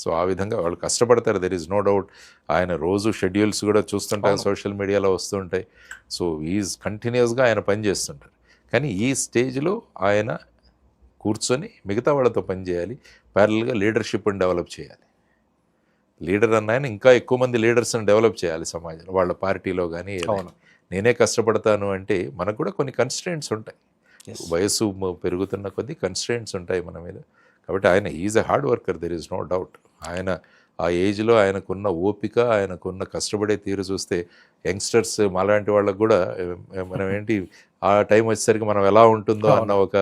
So ఆ విధంగా వాళ్ళు కష్టపడతారు, దెర్ ఈజ్ నో డౌట్. ఆయన రోజు షెడ్యూల్స్ కూడా చూస్తుంటారు, సోషల్ మీడియాలో వస్తుంటాయి. సో ఈజ్ కంటిన్యూస్గా ఆయన పని చేస్తుంటారు. కానీ ఈ స్టేజ్లో ఆయన కూర్చొని మిగతా వాళ్ళతో పనిచేయాలి, ప్యారల్గా లీడర్షిప్ని డెవలప్ చేయాలి. లీడర్ అన్న ఆయన ఇంకా ఎక్కువ మంది లీడర్స్ని డెవలప్ చేయాలి సమాజంలో, వాళ్ళ పార్టీలో కానీ. నేనే కష్టపడతాను అంటే మనకు కూడా కొన్ని కన్స్ట్రెంట్స్ ఉంటాయి, వయసు పెరుగుతున్న కొద్దీ కన్స్ట్రెంట్స్ ఉంటాయి మన మీద. కాబట్టి ఆయన is a hard worker, there is no doubt. ఆయన ఆ ఏజ్లో ఆయనకున్న ఓపిక, ఆయనకున్న కష్టపడే తీరు చూస్తే యంగ్స్టర్స్ మాలాంటి వాళ్ళకు కూడా మనం ఏంటి ఆ టైం వచ్చేసరికి మనం ఎలా ఉంటుందో అన్న ఒక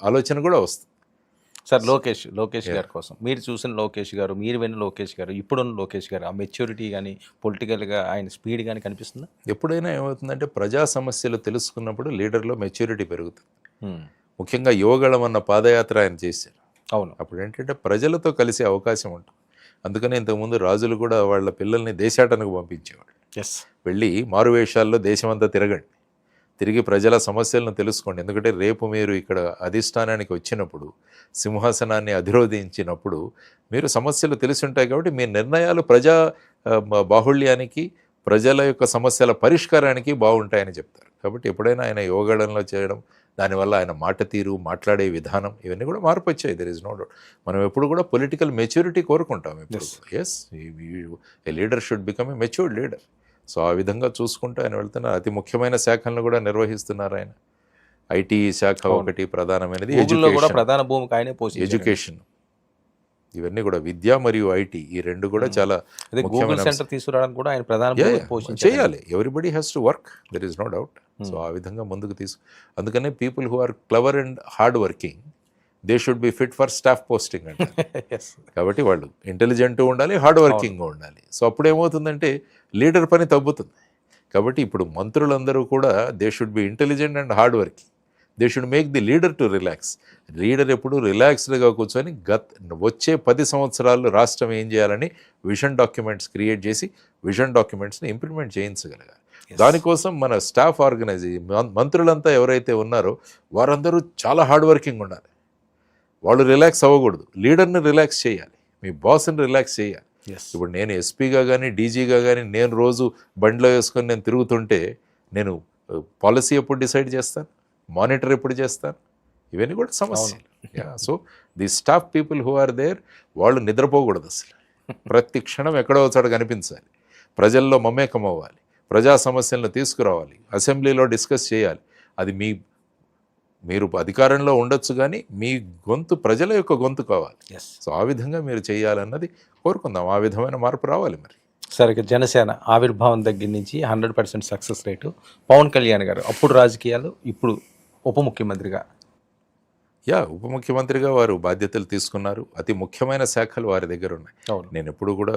ఆలోచన కూడా వస్తుంది. సార్ లోకేష్ గారి కోసం మీరు చూసిన లోకేష్ గారు, మీరు విన్న లోకేష్ గారు, ఇప్పుడున్న లోకేష్ గారు, ఆ మెచ్యూరిటీ కానీ పొలిటికల్గా ఆయన స్పీడ్ కానీ కనిపిస్తుందా? ఎప్పుడైనా ఏమవుతుందంటే ప్రజా సమస్యలు తెలుసుకున్నప్పుడు లీడర్లో మెచ్యూరిటీ పెరుగుతుంది. ముఖ్యంగా యువగళం అన్న పాదయాత్ర ఆయన చేశారు. అవును, అప్పుడు ఏంటంటే ప్రజలతో కలిసే అవకాశం ఉంటుంది. అందుకని ఇంతకుముందు రాజులు కూడా వాళ్ళ పిల్లల్ని దేశాటనకు పంపించేవాళ్ళు. వెళ్ళి మారువేషాల్లో దేశమంతా తిరిగి ప్రజల సమస్యలను తెలుసుకోండి. ఎందుకంటే రేపు మీరు ఇక్కడ అధిష్టానానికి వచ్చినప్పుడు, సింహాసనాన్ని అధిరోధించినప్పుడు మీరు సమస్యలు తెలిసి ఉంటాయి. కాబట్టి మీ నిర్ణయాలు ప్రజా బాహుళ్యానికి, ప్రజల యొక్క సమస్యల పరిష్కారానికి బాగుంటాయని చెప్తారు. కాబట్టి ఎప్పుడైనా ఆయన యోగాళంలో చేయడం, దానివల్ల ఆయన మాట తీరు, మాట్లాడే విధానం, ఇవన్నీ కూడా మార్పు వచ్చాయి. There is no doubt. మనం ఎప్పుడు కూడా పొలిటికల్ మెచ్యూరిటీ కోరుకుంటాం. ఇప్పుడు yes, a leader should become a matured leader. So ఆ విధంగా చూసుకుంటూ ఆయన వెళ్తున్నారు. అతి ముఖ్యమైన శాఖలను కూడా నిర్వహిస్తున్నారు ఆయన. ఐటీ శాఖ ఒకటి ప్రధానమైనది, ప్రధాన భూమిక ఆయనే పోషించారు. ఎడ్యుకేషన్, ఇవన్నీ కూడా విద్య మరియు ఐటీ, ఈ రెండు కూడా చాలా గూగుల్ సెంటర్ తీసుకురావడానికి కూడా ఆయన ప్రధాన చేయాలి. Everybody has to work, there is no doubt. So ఆ విధంగా ముందుకు అందుకనే people who are clever and hard working, they should be fit for staff posting అంటే. కాబట్టి వాళ్ళు ఇంటెలిజెంట్ ఉండాలి, హార్డ్ వర్కింగ్ ఉండాలి. సో అప్పుడు ఏమవుతుందంటే లీడర్ పని తగ్గుతుంది. కాబట్టి ఇప్పుడు మంత్రులందరూ కూడా they should be intelligent and hard working. They should make the leader to relax. Leader ఎప్పుడు రిలాక్స్డ్గా కూర్చొని వచ్చే 10 సంవత్సరాల్లో రాష్ట్రం ఏం చేయాలని విజన్ డాక్యుమెంట్స్ క్రియేట్ చేసి విజన్ డాక్యుమెంట్స్ని ఇంప్లిమెంట్ చేయించగలగాలి. దానికోసం మన స్టాఫ్ మంత్రులంతా ఎవరైతే ఉన్నారో వారందరూ చాలా హార్డ్ వర్కింగ్ ఉండాలి. వాళ్ళు రిలాక్స్ అవ్వకూడదు, లీడర్ని రిలాక్స్ చేయాలి, మీ బాస్ని రిలాక్స్ చేయాలి. ఇప్పుడు నేను ఎస్పీగా కానీ డీజీగా కానీ నేను రోజు బండిలో వేసుకొని నేను తిరుగుతుంటే నేను పాలసీ ఎప్పుడు డిసైడ్ చేస్తాను, మానిటర్ ఎప్పుడు చేస్తాను, ఇవన్నీ కూడా సమస్యలు. So the staff people who are there, వాళ్ళు నిద్రపోకూడదు అసలు. ప్రతి క్షణం ఎక్కడో చోట కనిపించాలి, ప్రజల్లో మమేకం అవ్వాలి, ప్రజా సమస్యలను తీసుకురావాలి, అసెంబ్లీలో డిస్కస్ చేయాలి. అది మీరు అధికారంలో ఉండొచ్చు కానీ మీ గొంతు ప్రజల యొక్క గొంతు కావాలి. సో ఆ విధంగా మీరు చేయాలన్నది కోరుకుందాం. ఆ విధమైన మార్పు రావాలి. మరి సరే, జనసేన ఆవిర్భావం దగ్గర నుంచి 100% సక్సెస్ రేటు. పవన్ కళ్యాణ్ గారు అప్పుడు రాజకీయాలు, ఇప్పుడు ఉప ముఖ్యమంత్రిగా ఉప ముఖ్యమంత్రిగా వారు బాధ్యతలు తీసుకున్నారు. అతి ముఖ్యమైన శాఖలు వారి దగ్గర ఉన్నాయి. నేను ఎప్పుడు కూడా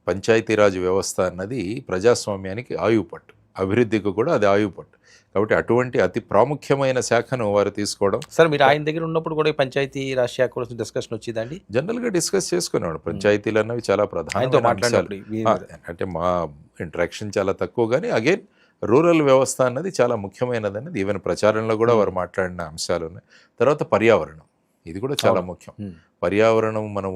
పంచాయతీరాజ్ వ్యవస్థ అన్నది ప్రజాస్వామ్యానికి ఆయువుపట్టు, అభివృద్ధికి కూడా అది ఆయువుపట్టు. కాబట్టి అటువంటి అతి ప్రాముఖ్యమైన శాఖను వారు తీసుకోవడం. సార్, మీరు ఆయన దగ్గర ఉన్నప్పుడు కూడా పంచాయతీ రాజ్ శాఖ కోసం డిస్కషన్ వచ్చిందండి? జనరల్గా డిస్కస్ చేసుకునేవాడు. పంచాయతీలు అన్నవి చాలా ప్రధానమైన అంశాలు. అంటే మా ఇంటరాక్షన్ చాలా తక్కువ, కానీ అగైన్ రూరల్ వ్యవస్థ అన్నది చాలా ముఖ్యమైనది అనేది ఈవెన్ ప్రచారంలో కూడా వారు మాట్లాడిన అంశాలు ఉన్నాయి. తర్వాత పర్యావరణం, ఇది కూడా చాలా ముఖ్యం. పర్యావరణం మనం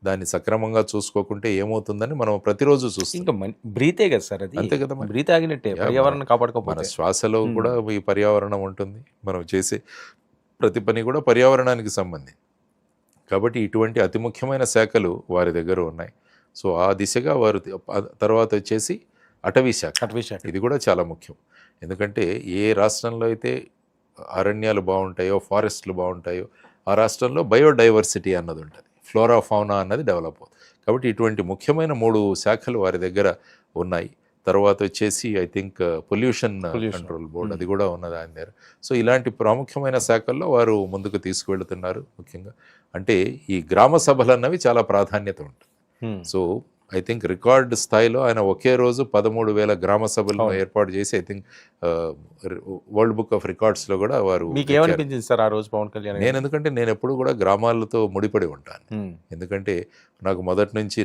దాన్ని సక్రమంగా చూసుకోకుంటే ఏమవుతుందని మనం ప్రతిరోజు చూస్తాం. బ్రీతే కదా సార్, అది అంతే కదా, బ్రీత్ ఆగినట్టే. పర్యావరణం కాపాడుకోకపోతే మన శ్వాసలో కూడా ఈ పర్యావరణం ఉంటుంది, మనం చేసే ప్రతి పని కూడా పర్యావరణానికి సంబంధించి. కాబట్టి ఇటువంటి అతి ముఖ్యమైన శాఖలు వారి దగ్గర ఉన్నాయి. సో ఆ దిశగా వారు తర్వాత వచ్చేసి అటవీ శాఖ, ఇది కూడా చాలా ముఖ్యం. ఎందుకంటే ఏ రాష్ట్రంలో అయితే అరణ్యాలు బాగుంటాయో, ఫారెస్ట్లు బాగుంటాయో, ఆ రాష్ట్రంలో బయోడైవర్సిటీ అన్నది ఉంటుంది, ఫ్లోరా ఫౌనా అన్నది డెవలప్ అవుతుంది. కాబట్టి ఇటువంటి ముఖ్యమైన 3 శాఖలు వారి దగ్గర ఉన్నాయి. తర్వాత వచ్చేసి I think pollution control board, అది కూడా ఉన్నది ఆయన దగ్గర. సో ఇలాంటి ప్రాముఖ్యమైన శాఖల్లో వారు ముందుకు తీసుకువెళ్తున్నారు. ముఖ్యంగా అంటే ఈ గ్రామ సభలు అన్నవి చాలా ప్రాధాన్యత ఉంటుంది. సో ఐ థింక్ రికార్డ్ స్థాయిలో ఆయన ఒకే రోజు 13,000 గ్రామ సభలను ఏర్పాటు చేసి I think world book of రికార్డ్స్లో కూడా వారు. మీకు ఏమనిపించింది సార్ ఆ రోజు పవన్ కళ్యాణ్? ఎందుకంటే నేను ఎప్పుడు కూడా గ్రామాలతో ముడిపడి ఉంటాను. ఎందుకంటే నాకు మొదటి నుంచి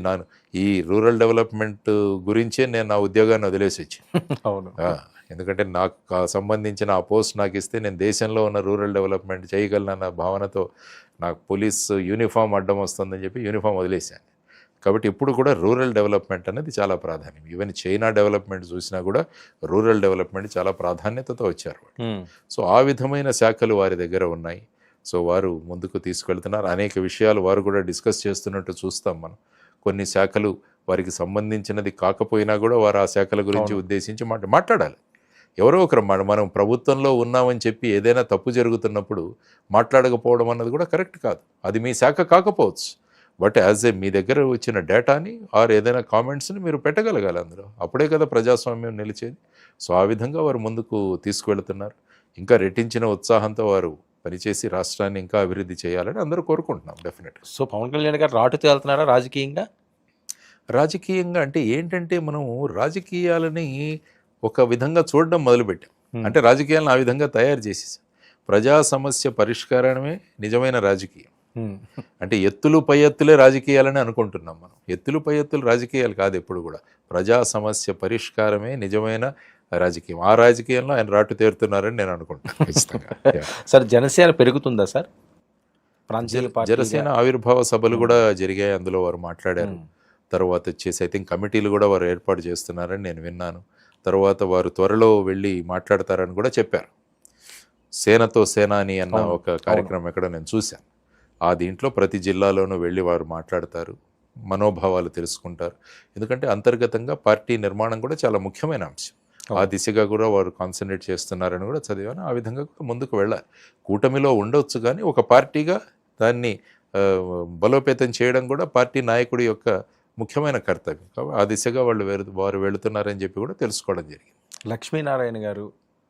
ఈ రూరల్ డెవలప్మెంట్ గురించే నేను నా ఉద్యోగాన్ని వదిలేసి వచ్చాను. ఎందుకంటే నాకు సంబంధించిన ఆ పోస్ట్ నాకు ఇస్తే నేను దేశంలో ఉన్న రూరల్ డెవలప్మెంట్ చేయగలనన్న భావనతో నాకు పోలీస్ యూనిఫామ్ అడ్డం వస్తుందని చెప్పి యూనిఫామ్ వదిలేశాను. కాబట్టి ఇప్పుడు కూడా రూరల్ డెవలప్మెంట్ అనేది చాలా ప్రాధాన్యం. ఈవెన్ చైనా డెవలప్మెంట్ చూసినా కూడా రూరల్ డెవలప్మెంట్ చాలా ప్రాధాన్యతతో వచ్చారు వాళ్ళు. సో ఆ విధమైన శాఖలు వారి దగ్గర ఉన్నాయి. సో వారు ముందుకు తీసుకెళ్తున్నారు. అనేక విషయాలు వారు కూడా డిస్కస్ చేస్తున్నట్టు చూస్తాం మనం. కొన్ని శాఖలు వారికి సంబంధించినది కాకపోయినా కూడా వారు ఆ శాఖల గురించి ఉద్దేశించి మాట్లాడాలి. ఎవరో ఒకరు మనం ప్రభుత్వంలో ఉన్నామని చెప్పి ఏదైనా తప్పు జరుగుతున్నప్పుడు మాట్లాడకపోవడం అన్నది కూడా కరెక్ట్ కాదు. అది మీ శాఖ కాకపోవచ్చు, బట్ యాజ్ ఏ మీ దగ్గర వచ్చిన డేటాని ఆర్ ఏదైనా కామెంట్స్ని మీరు పెట్టగలగాలి అందులో. అప్పుడే కదా ప్రజాస్వామ్యం నిలిచేది. సో ఆ విధంగా వారు ముందుకు తీసుకువెళుతున్నారు. ఇంకా రెట్టించిన ఉత్సాహంతో వారు పనిచేసి రాష్ట్రాన్ని ఇంకా అభివృద్ధి చేయాలని అందరూ కోరుకుంటున్నాం డెఫినెట్గా. సో పవన్ కళ్యాణ్ గారు రాటుతో వెళ్తున్నారా రాజకీయంగా? రాజకీయంగా అంటే ఏంటంటే మనము రాజకీయాలని ఒక విధంగా చూడడం మొదలుపెట్టాం. అంటే రాజకీయాలను ఆ విధంగా తయారు చేసేసాం. ప్రజా సమస్య పరిష్కారమే నిజమైన రాజకీయం. అంటే ఎత్తులు పై ఎత్తులే రాజకీయాలని అనుకుంటున్నాం మనం. ఎత్తులు పై ఎత్తులు రాజకీయాలు కాదు ఎప్పుడు కూడా. ప్రజా సమస్య పరిష్కారమే నిజమైన రాజకీయం. ఆ రాజకీయంలో ఆయన రాటు తేరుతున్నారని నేను అనుకుంటాను ఖచ్చితంగా. సార్ జనసేన పెరుగుతుందా సార్? ప్రాంతీయ పార్టీ జనసేన ఆవిర్భావ సభలు కూడా జరిగాయి, అందులో వారు మాట్లాడారు. తర్వాత వచ్చేసి ఐ థింక్ కమిటీలు కూడా వారు ఏర్పాటు చేస్తున్నారని నేను విన్నాను. తర్వాత వారు త్వరలో వెళ్ళి మాట్లాడతారని కూడా చెప్పారు. సేనతో సేనాని అన్న ఒక కార్యక్రమం ఎక్కడ నేను చూశాను. ఆ దీంట్లో ప్రతి జిల్లాలోనూ వెళ్ళి వారు మాట్లాడతారు, మనోభావాలు తెలుసుకుంటారు. ఎందుకంటే అంతర్గతంగా పార్టీ నిర్మాణం కూడా చాలా ముఖ్యమైన అంశం. ఆ దిశగా కూడా వారు కాన్సన్ట్రేట్ చేస్తున్నారని కూడా చదివాను. ఆ విధంగా కూడా ముందుకు వెళ్ళాలి. కూటమిలో ఉండొచ్చు కానీ ఒక పార్టీగా దాన్ని బలోపేతం చేయడం కూడా పార్టీ నాయకుడి యొక్క ముఖ్యమైన కర్తవ్యం. కాబట్టి ఆ దిశగా వారు వెళుతున్నారని చెప్పి కూడా తెలుసుకోవడం జరిగింది. లక్ష్మీనారాయణ గారు,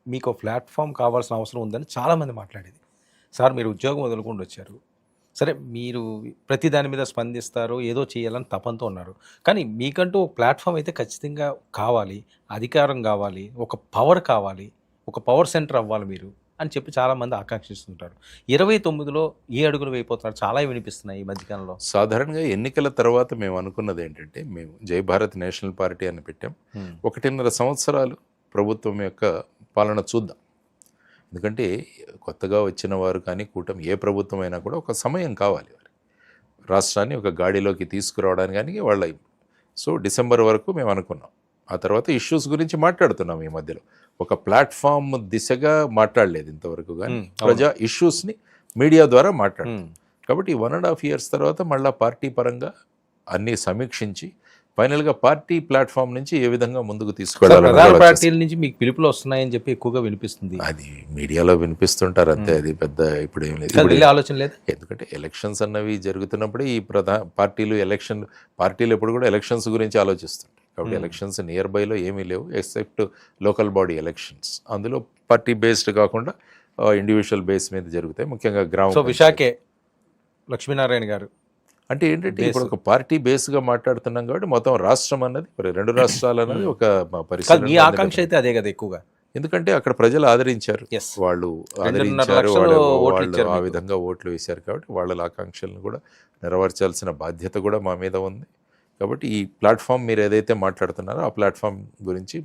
మీకు ప్లాట్ఫామ్ కావాల్సిన అవసరం ఉందని చాలామంది మాట్లాడేది. సార్ మీరు ఉద్యోగం వదులుకుండా వచ్చారు, సరే మీరు ప్రతి దాని మీద స్పందిస్తారు, ఏదో చేయాలని తపంతో ఉన్నారు. కానీ మీకంటూ ఒక ప్లాట్ఫామ్ అయితే ఖచ్చితంగా కావాలి, అధికారం కావాలి, ఒక పవర్ కావాలి, ఒక పవర్ సెంటర్ అవ్వాలి మీరు అని చెప్పి చాలామంది ఆకాంక్షిస్తుంటారు. 29లో ఏ అడుగులు వేయిపోతున్నారు చాలా వినిపిస్తున్నాయి ఈ మధ్యకాలంలో. సాధారణంగా ఎన్నికల తర్వాత మేము అనుకున్నది ఏంటంటే, మేము జై భారత్ నేషనల్ పార్టీ అని పెట్టాం. 1.5 సంవత్సరాలు ప్రభుత్వం యొక్క పాలన చూద్దాం. ఎందుకంటే కొత్తగా వచ్చిన వారు కానీ కూటమి ఏ ప్రభుత్వం అయినా కూడా ఒక సమయం కావాలి వారు రాష్ట్రాన్ని ఒక గాడిలోకి తీసుకురావడానికి కానీ వాళ్ళ. సో డిసెంబర్ వరకు మేము అనుకున్నాం. ఆ తర్వాత ఇష్యూస్ గురించి మాట్లాడుతున్నాం. ఈ మధ్యలో ఒక ప్లాట్ఫామ్ దిశగా మాట్లాడలేదు ఇంతవరకు, కానీ ప్రజా ఇష్యూస్ని మీడియా ద్వారా మాట్లాడుతాం. కాబట్టి 1.5 years తర్వాత మళ్ళీ పార్టీ పరంగా అన్నీ సమీక్షించి ఫైనల్గా పార్టీ ప్లాట్ఫామ్ నుంచి ఏ విధంగా ముందుకు తీసుకెళ్ళాలి. పార్టీల నుంచి మీకు పిలుపులు వస్తున్నాయని చెప్పి ఎక్కువగా వినిపిస్తుంది. అది మీడియాలో వినిపిస్తుంటారు అంతే, అది పెద్ద ఇప్పుడు ఏం లేదు, ఆలోచన లేదు. ఎందుకంటే ఎలక్షన్స్ అన్నవి జరుగుతున్నప్పుడే ఈ పార్టీలు ఎప్పుడు కూడా ఎలక్షన్స్ గురించి ఆలోచిస్తుంటాయి. కాబట్టి ఎలక్షన్స్ నియర్ బైలో ఏమీ లేవు ఎక్సెప్ట్ లోకల్ బాడీ ఎలక్షన్స్. అందులో పార్టీ బేస్డ్ కాకుండా ఇండివిజువల్ బేస్ మీద జరుగుతాయి, ముఖ్యంగా గ్రామ. సో విశాఖే లక్ష్మీనారాయణ గారు అంటే ఏంటంటే ఇప్పుడు ఒక పార్టీ బేస్గా మాట్లాడుతున్నాం కాబట్టి మొత్తం రాష్ట్రం అన్నది 2 రాష్ట్రాలు అన్నది ఒక పరిస్థితి. మీ ఆకాంక్ష అయితే అదే కదా ఎక్కువగా, ఎందుకంటే అక్కడ ప్రజలు ఆదరించారు, వాళ్ళు ఆదరించారు, వాళ్ళు ఆ విధంగా ఓట్లు వేశారు. కాబట్టి వాళ్ళ ఆకాంక్షలను కూడా నెరవేర్చాల్సిన బాధ్యత కూడా మా మీద ఉంది. కాబట్టి ఈ ప్లాట్ఫామ్ మీరు ఏదైతే మాట్లాడుతున్నారో ఆ ప్లాట్ఫామ్ గురించి